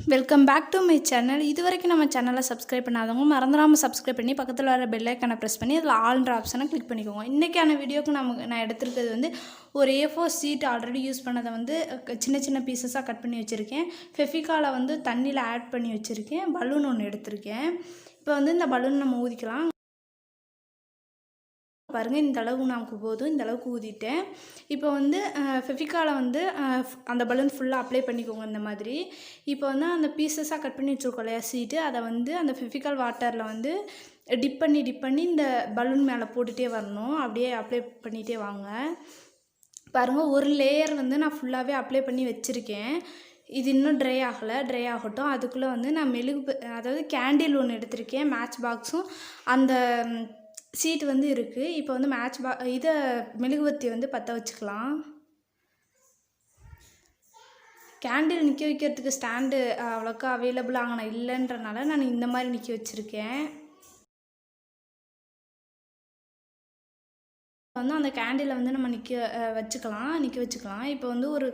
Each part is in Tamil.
Welcome back to my channel. இது வரைக்கும் நம்ம சேனலை சப்ஸ்கிரைப் பண்ணாதவங்க மறந்துடாமல் சப்ஸ்கிரைப் பண்ணி பக்கத்தில் வர பெல் ஐக்கானை ப்ரெஸ் பண்ணி அதில் ஆல்ன்ற ஆப்ஷனை கிளிக் பண்ணிக்கோங்க. இன்றைக்கான வீடியோக்கு நான் எடுத்திருக்கிறது வந்து ஒரு A4 ஷீட் ஆல்ரெடி யூஸ் பண்ணதை வந்து சின்ன சின்ன பீசஸாக கட் பண்ணி வச்சுருக்கேன். ஃபெஃபிகாலை வந்து தண்ணியில் ஆட் பண்ணி வச்சுருக்கேன். பலூன் ஒன்று எடுத்திருக்கேன். இப்போ வந்து இந்த பலூன் நம்ம ஊதிக்கலாம். பாருங்கள், இந்த அளவு நமக்கு போதும். இந்த அளவுக்கு ஊதிட்டேன். இப்போ வந்து ஃபெஃபிகாலை வந்து அந்த பலூன் ஃபுல்லாக அப்ளை பண்ணிக்கோங்க இந்த மாதிரி. இப்போ வந்து அந்த பீசஸாக கட் பண்ணி வச்சுருக்கோம் இல்லையா ஷீட்டு, அதை வந்து அந்த ஃபெஃபிகால் வாட்டரில் வந்து டிப் பண்ணி இந்த பலூன் மேலே போட்டுகிட்டே வரணும். அப்படியே அப்ளை பண்ணிகிட்டே வாங்க. பாருங்கள், ஒரு லேயர் வந்து நான் ஃபுல்லாகவே அப்ளை பண்ணி வச்சுருக்கேன். இது இன்னும் ட்ரை ஆகட்டும். அதுக்குள்ளே வந்து நான் அதாவது கேண்டில் ஒன்று எடுத்திருக்கேன். மேட்ச் பாக்ஸும் அந்த ஷீட் வந்து இருக்குது. இப்போ வந்து இதை மெழுகுவர்த்தி வந்து பற்ற வச்சுக்கலாம். கேண்டில் நிற்க வைக்கிறதுக்கு ஸ்டாண்டு அவ்வளோக்கா அவைலபிளாக இல்லைன்றனால நான் இந்த மாதிரி நிற்க வச்சுருக்கேன். வந்து அந்த கேண்டிலை வந்து நம்ம நிற்க வச்சுக்கலாம். இப்போ வந்து ஒரு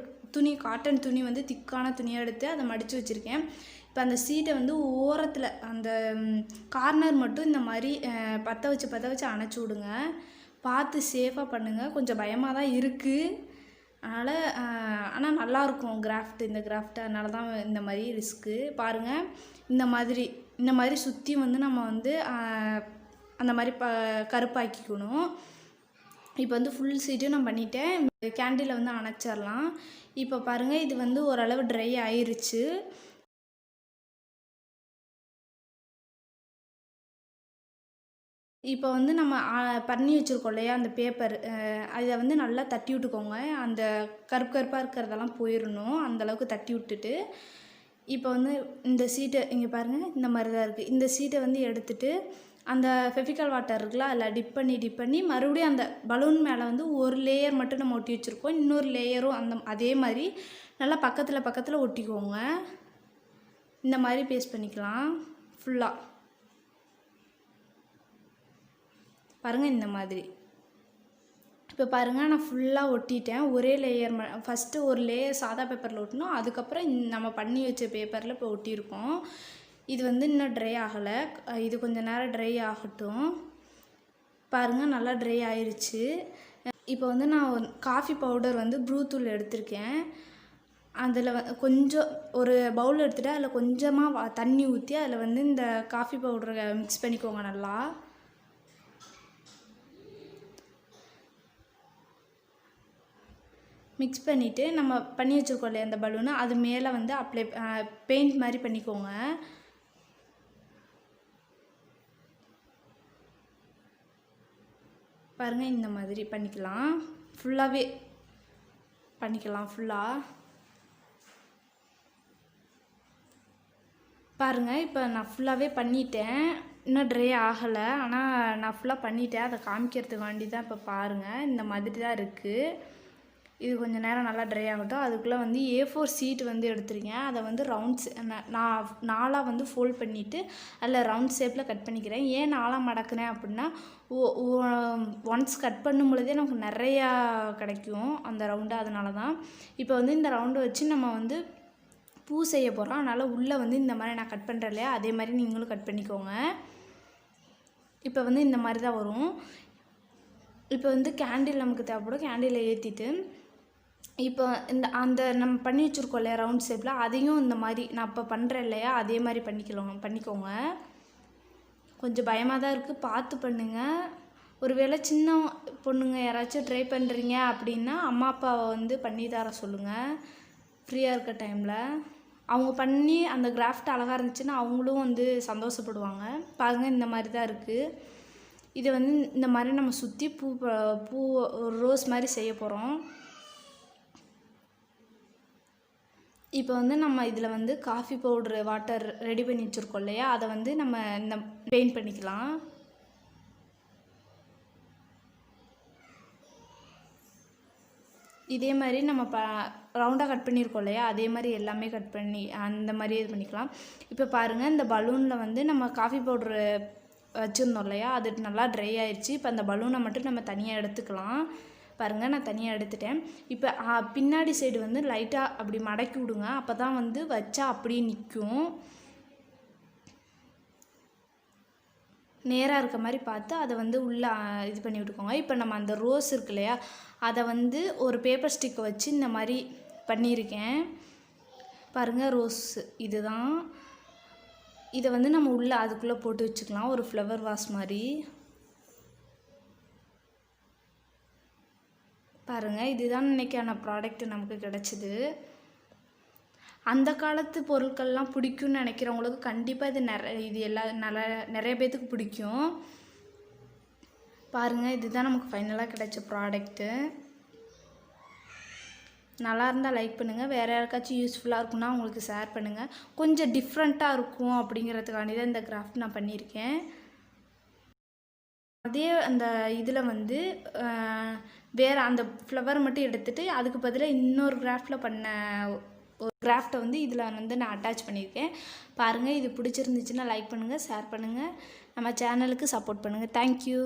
காட்டன் துணி வந்து திக்கான துணியாக எடுத்து அதை மடித்து வச்சுருக்கேன். இப்போ அந்த ஷீட்டை வந்து ஓரத்தில் அந்த கார்னர் மட்டும் இந்த மாதிரி பற்ற வச்சு அணைச்சி விடுங்க. பார்த்து சேஃபாக பண்ணுங்கள். கொஞ்சம் பயமாக தான் இருக்குது, ஆனால் நல்லாயிருக்கும் இந்த கிராஃப்ட். அதனால தான் இந்த மாதிரி ரிஸ்க்கு. பாருங்கள், இந்த மாதிரி சுற்றி வந்து நம்ம வந்து அந்த மாதிரி கருப்பாக்கிக்கணும். இப்போ வந்து ஃபுல் ஷீட்டும் நான் பண்ணிட்டேன். கேண்டிலை வந்து அணைச்சிடலாம். இப்போ பாருங்கள், இது வந்து ஓரளவு ட்ரை ஆயிருச்சு. இப்போ வந்து நம்ம பண்ணி வச்சுருக்கோம் இல்லையா அந்த பேப்பர், அதை வந்து நல்லா தட்டி விட்டுக்கோங்க. அந்த கருப்பாக இருக்கிறதெல்லாம் போயிடணும். அந்தளவுக்கு தட்டி விட்டுட்டு இப்போ வந்து இந்த ஷீட்டை இங்கே பாருங்கள், இந்த மாதிரி தான் இருக்குது. இந்த ஷீட்டை வந்து எடுத்துகிட்டு அந்த ஃபெஃபிகால் வாட்டர் இருக்குல்ல, அதில் டிப் பண்ணி மறுபடியும் அந்த பலூன் மேலே வந்து ஒரு லேயர் மட்டும் நம்ம ஒட்டி வச்சுருக்கோம். இன்னொரு லேயரும் அதே மாதிரி நல்லா பக்கத்தில் ஒட்டிக்கோங்க. இந்த மாதிரி பேஸ்ட் பண்ணிக்கலாம் ஃபுல்லாக. பாருங்கள், இந்த மாதிரி. இப்போ பாருங்கள், நான் ஃபுல்லாக ஒட்டிட்டேன். ஒரே லேயர் ஃபஸ்ட்டு ஒரு லேயர் சாதா பேப்பரில் ஒட்டணும். அதுக்கப்புறம் நம்ம பண்ணி வச்ச பேப்பரில் இப்போ ஒட்டியிருக்கோம். இது வந்து இன்னும் ட்ரை ஆகலை. இது கொஞ்சம் நேரம் ட்ரை ஆகட்டும். பாருங்கள், நல்லா ட்ரை ஆயிடுச்சு. இப்போ வந்து நான் காஃபி பவுடர் வந்து ப்ரூ தூள் எடுத்திருக்கேன். அதில் கொஞ்சம் ஒரு பவுல் எடுத்துகிட்டு அதில் கொஞ்சமாக தண்ணி ஊற்றி அதில் வந்து இந்த காஃபி பவுடரை மிக்ஸ் பண்ணிக்கோங்க. நல்லா மிக்ஸ் பண்ணிவிட்டு நம்ம பண்ணி வச்சுருக்கோம் இல்லையா அந்த பலூனு, அது மேலே வந்து பெயிண்ட் மாதிரி பண்ணிக்கோங்க. பாருங்கள், இந்த மாதிரி பண்ணிக்கலாம். ஃபுல்லாகவே பண்ணிக்கலாம். பாருங்கள், இப்போ நான் ஃபுல்லாகவே பண்ணிட்டேன். இன்னும் ட்ரை ஆகலை, ஆனால் நான் ஃபுல்லாக பண்ணிட்டேன். அதை காமிக்கிறதுக்கு வேண்டி தான். இப்போ பாருங்கள், இந்த மாதிரி தான் இருக்குது. இது கொஞ்சம் நேரம் நல்லா ட்ரை ஆகட்டும். அதுக்குள்ளே வந்து A4 ஷீட் வந்து எடுத்துருக்கேன். அதை வந்து நான் நாலாக வந்து ஃபோல்ட் பண்ணிவிட்டு அதில் ரவுண்ட் ஷேப்பில் கட் பண்ணிக்கிறேன். ஏன் நாலாக மடக்குறேன் அப்படின்னா, ஒன்ஸ் கட் பண்ணும் பொழுதே நமக்கு நிறையா கிடைக்கும் அந்த ரவுண்டு. அதனால தான். இப்போ வந்து இந்த ரவுண்டை வச்சு நம்ம வந்து பூ செய்ய போகிறோம். அதனால் உள்ளே வந்து இந்த மாதிரி நான் கட் பண்ணுறேன் இல்லையா, அதே மாதிரி நீங்களும் கட் பண்ணிக்கோங்க. இப்போ வந்து இந்த மாதிரி தான் வரும். இப்போ வந்து கேண்டில் நமக்கு தேவைப்படும். கேண்டிலை ஏற்றிட்டு இப்போ நம்ம பண்ணி வச்சுருக்கோம் இல்லையா ரவுண்ட் ஷேப்பில், அதையும் இந்த மாதிரி நான் இப்போ பண்ணுறேன் இல்லையா, அதே மாதிரி பண்ணிக்கோங்க. கொஞ்சம் பயமாக தான் இருக்குது, பார்த்து பண்ணுங்கள். ஒருவேளை சின்ன பொண்ணுங்க யாராச்சும் ட்ரை பண்ணுறீங்க அப்படின்னா அம்மா அப்பாவை வந்து பண்ணி தர சொல்லுங்கள். ஃப்ரீயாக இருக்க டைமில் அவங்க பண்ணி அந்த கிராஃப்ட் அழகாக இருந்துச்சுன்னா அவங்களும் வந்து சந்தோஷப்படுவாங்க. பாருங்கள், இந்த மாதிரி தான் இருக்குது. இதை வந்து இந்த மாதிரி நம்ம சுற்றி பூ ரோஸ் மாதிரி செய்ய போகிறோம். இப்போ வந்து நம்ம இதில் வந்து காஃபி பவுட்ரு வாட்டர் ரெடி பண்ணி வச்சுருக்கோம் இல்லையா, அதை வந்து நம்ம இந்த பெயிண்ட் பண்ணிக்கலாம். இதே மாதிரி நம்ம ரவுண்டாக கட் பண்ணியிருக்கோம் இல்லையா, அதே மாதிரி எல்லாமே கட் பண்ணி அந்த மாதிரி இது பண்ணிக்கலாம். இப்போ பாருங்கள், இந்த பலூனில் வந்து நம்ம காஃபி பவுட்ரு வச்சுருந்தோம் இல்லையா, அது நல்லா ட்ரை ஆயிடுச்சு. இப்போ அந்த பலூனை மட்டும் நம்ம தனியாக எடுத்துக்கலாம். பாருங்கள் நான் தனியாக எடுத்துட்டேன். இப்போ பின்னாடி சைடு வந்து லைட்டாக அப்படி மடக்கி விடுங்க, அப்போ தான் வந்து வச்சா அப்படியே நிற்கும். நேராக இருக்க மாதிரி பார்த்து அதை வந்து உள்ளே இது பண்ணி விட்டுக்கோங்க. இப்போ நம்ம அந்த ரோஸ் இருக்கு இல்லையா, அதை வந்து ஒரு பேப்பர் ஸ்டிக்கை வச்சு இந்த மாதிரி பண்ணியிருக்கேன். பாருங்கள் ரோஸ் இதுதான். இதை வந்து நம்ம உள்ளே அதுக்குள்ளே போட்டு வச்சுக்கலாம், ஒரு ஃப்ளவர் வாஸ் மாதிரி. பாருங்கள் இதுதான் இன்றைக்கான ப்ராடக்ட் நமக்கு கிடச்சிது. அந்த காலத்து பொருட்கள்லாம் பிடிக்கும்னு நினைக்கிறவங்களுக்கு கண்டிப்பாக இது நிறைய பேர்த்துக்கு பிடிக்கும். பாருங்கள் இதுதான் நமக்கு ஃபைனலாக கிடைச்ச ப்ராடக்ட்டு. நல்லா இருந்தால் லைக் பண்ணுங்கள், வேறு யாருக்காச்சும் யூஸ்ஃபுல்லாக இருக்குன்னா உங்களுக்கு ஷேர் பண்ணுங்கள். கொஞ்சம் டிஃப்ரெண்ட்டாக இருக்கும் அப்படிங்கிறதுக்காண்டி தான் இந்த கிராஃப்ட் நான் பண்ணியிருக்கேன். அதே அந்த இதில் வந்து வேறு அந்த ஃப்ளவர் மட்டும் எடுத்துகிட்டு அதுக்கு பதிலாக இன்னொரு கிராஃப்டில் பண்ண ஒரு கிராஃப்டை வந்து இதில் வந்து நான் அட்டாச் பண்ணியிருக்கேன். பாருங்கள் இது பிடிச்சிருந்துச்சுன்னா லைக் பண்ணுங்கள், ஷேர் பண்ணுங்கள், நம்ம சேனலுக்கு சப்போர்ட் பண்ணுங்கள். தேங்க்யூ.